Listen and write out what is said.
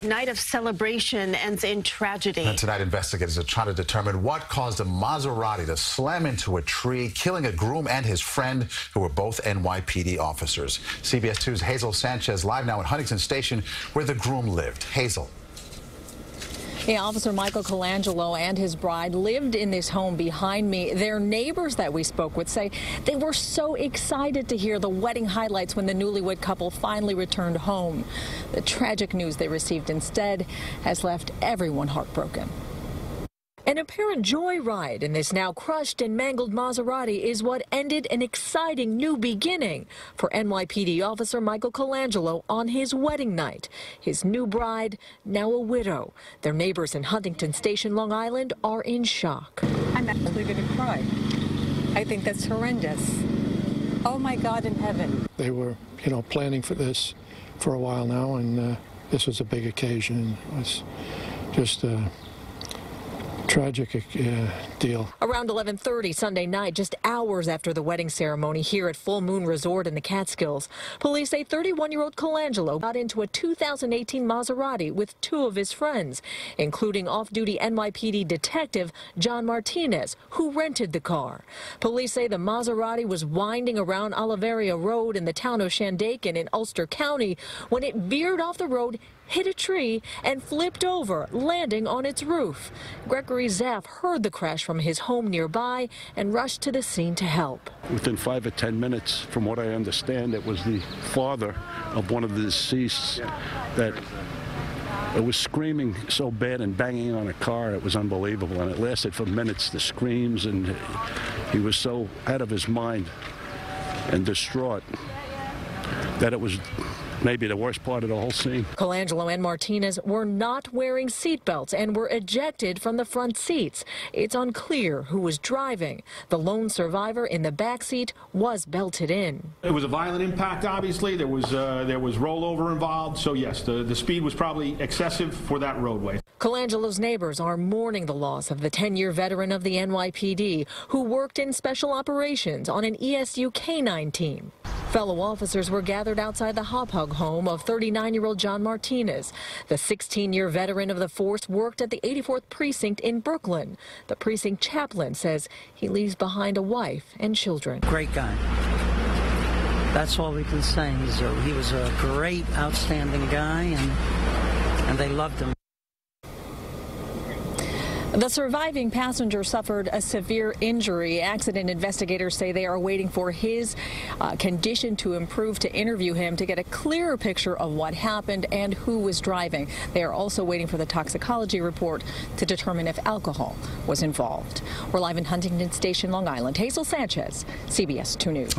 Night of celebration ends in tragedy. And tonight, investigators are trying to determine what caused a Maserati to slam into a tree, killing a groom and his friend, who were both NYPD officers. CBS 2's Hazel Sanchez live now at Huntington Station, where the groom lived. Hazel. Yeah, Officer Michael Colangelo and his bride lived in this home behind me. Their neighbors that we spoke with say they were so excited to hear the wedding highlights when the newlywed couple finally returned home. The tragic news they received instead has left everyone heartbroken. An apparent joyride in this now crushed and mangled Maserati is what ended an exciting new beginning for NYPD officer Michael Colangelo on his wedding night. His new bride, now a widow. Their neighbors in Huntington Station, Long Island, are in shock. I'm actually going to cry. I think that's horrendous. Oh, my God in heaven. They were, planning for this for a while now, and this was a big occasion. It was just tragic deal. Around 11:30 Sunday night, just hours after the wedding ceremony here at Full Moon Resort in the Catskills, police say 31-year-old Colangelo got into a 2018 Maserati with two of his friends, including off-duty NYPD detective John Martinez, who rented the car. Police say the Maserati was winding around Oliveria Road in the town of Shandaken in Ulster County when it veered off the road, hit a tree, and flipped over, landing on its roof. Gregory Zaff heard the crash from his home nearby and rushed to the scene to help. Within 5 or 10 minutes, from what I understand, it was the father of one of the deceased that was screaming so bad and banging on a car. It was unbelievable, and it lasted for minutes, the screams, and he was so out of his mind and distraught that it was maybe the worst part of the whole scene. Colangelo and Martinez were not wearing seatbelts and were ejected from the front seats. It's unclear who was driving. The lone survivor in the back seat was belted in. It was a violent impact, obviously. There was rollover involved, so yes, the speed was probably excessive for that roadway. Colangelo's neighbors are mourning the loss of the 10-year veteran of the NYPD who worked in special operations on an ESU K-9 team. Fellow officers were gathered outside the Hop-Hug home of 39-year-old John Martinez. The 16-year veteran of the force worked at the 84th Precinct in Brooklyn. The precinct chaplain says he leaves behind a wife and children. Great guy. That's all we can say. He was a great, outstanding guy, and they loved him. The surviving passenger suffered a severe injury. Accident investigators say they are waiting for his condition to improve to interview him to get a clearer picture of what happened and who was driving. They are also waiting for the toxicology report to determine if alcohol was involved. We're live in Huntington Station, Long Island. Hazel Sanchez, CBS 2 News.